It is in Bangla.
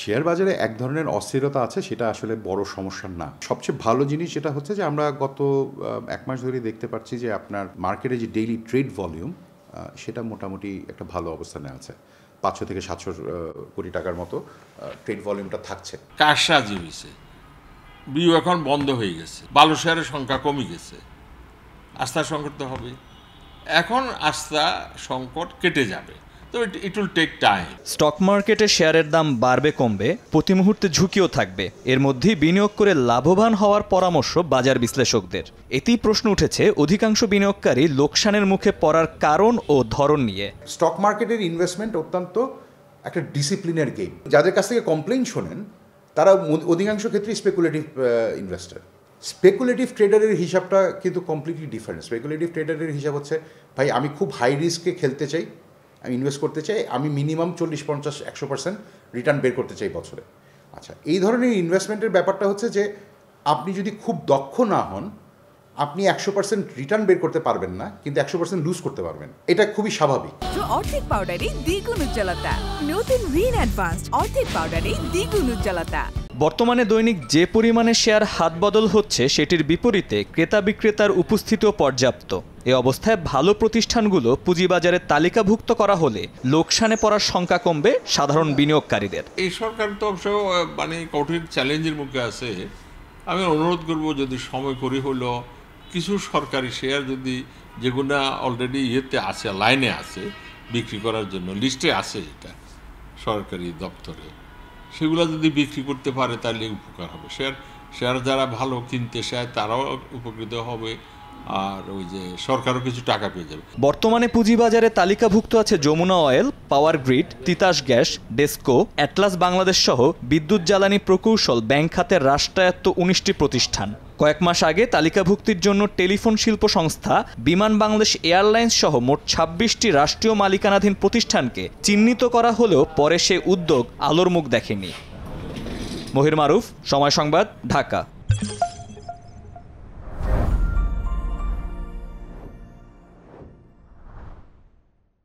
শেয়ার বাজারে এক ধরনের অস্থিরতা আছে, সেটা আসলে বড় সমস্যা না। সবচেয়ে ভালো জিনিস যেটা হচ্ছে যে আমরা গত 1 মাস ধরে দেখতে পাচ্ছি যে আপনার মার্কেটে যে ডেইলি ট্রেড ভলিউম সেটা মোটামুটি একটা ভালো অবস্থানে আছে। 500 থেকে 700 কোটি টাকার মতো ট্রেড ভলিউমটা থাকছে। কারসাজি হয়েছে, বিউ এখন বন্ধ হয়ে গেছে, ভালো শেয়ারের সংখ্যা কমে গেছে, আস্থার সংকট তো হবে। এখন আস্থা সংকট কেটে যাবে, তো it will take time. Stock মার্কেটে শেয়ারের দাম বাড়বে কমবে, প্রতি মুহূর্তে ঝুঁকিও থাকবে। এর মধ্যেই বিনিয়োগ করে লাভবান হওয়ার পরামর্শ বাজার বিশ্লেষকদের। এতেই প্রশ্ন উঠেছে অধিকাংশ বিনিয়োগকারী লোকসানের মুখে পড়ার কারণ ও ধরন নিয়ে। স্টক মার্কেটের ইনভেস্টমেন্ট অত্যন্ত একটা ডিসিপ্লিনের গেম। যাদের কাছ থেকে কমপ্লেইন শোনেন তারা অধিকাংশ ক্ষেত্রে স্পেকুলেটিভ ইনভেস্টার। স্পেকুলেটিভ ট্রেডারের হিসাবটা কিন্তু কমপ্লিটলি ডিফারেন্ট। স্পেকুলেটিভ ট্রেডারের হিসাব হচ্ছে, ভাই আমি খুব হাই রিস্কে খেলতে চাই, আমি ইনভেস্ট করতে চাই, আমি মিনিমাম 40-50-100% রিটার্ন বের করতে চাই বছরে। আচ্ছা, এই ধরনের ইনভেস্টমেন্টের ব্যাপারটা হচ্ছে যে আপনি যদি খুব দক্ষ না হন, আপনি 100% রিটার্ন বের করতে পারবেন না, কিন্তু 100% লুজ করতে পারবেন। এটা খুবই স্বাভাবিক। অর্ধেক পাউডারে দ্বিগুণ উজ্জ্বলতা, নতুন রিন অ্যাডভান্সড অর্ধেক পাউডারে দ্বিগুণ উজ্জ্বলতা। বর্তমানে দৈনিক যে পরিমাণে শেয়ার হাত বদল হচ্ছে সেটির বিপরীতে ক্রেতা বিক্রেতার উপস্থিতিও পর্যাপ্ত। এ অবস্থায় ভালো প্রতিষ্ঠানগুলো পুঁজিবাজারে তালিকাভুক্ত করা হলে লোকসানে পড়ার সংখ্যা কমবে সাধারণ বিনিয়োগকারীদের। এই সরকার তো অবশ্য কঠিন চ্যালেঞ্জের মুখে আছে। আমি অনুরোধ করব, যদি সময় করে হলো কিছু সরকারি শেয়ার যদি যেগুলো অলরেডি আছে, লাইনে আছে বিক্রি করার জন্য, লিস্টে আছে এটা সরকারি দপ্তরে, সেগুলো যদি বিক্রি করতে পারে তাহলে উপকার হবে। শেয়ার যারা ভালো কিনতে চায় তারাও উপকৃত হবে, আর ওই যে সরকারও কিছু টাকা পেয়ে যাবে। বর্তমানে পুঁজিবাজারে তালিকাভুক্ত আছে Jamuna oil, power grid, Titas gas, DESCO, Atlas Bangladesh সহ বিদ্যুৎ জ্বালানি প্রকৌশল ব্যাংক খাতের রাষ্ট্রায়ত্ত 19টি প্রতিষ্ঠান। কয়েক মাস আগে তালিকাভুক্তির জন্য টেলিফোন শিল্প সংস্থা, বিমান বাংলাদেশ এয়ারলাইন্স সহ মোট 26টি রাষ্ট্রীয় মালিকানাধীন প্রতিষ্ঠানকে চিহ্নিত করা হলেও পরে সে উদ্যোগ আলোর মুখ দেখেনি। মহির মারুফ, সময় সংবাদ, ঢাকা।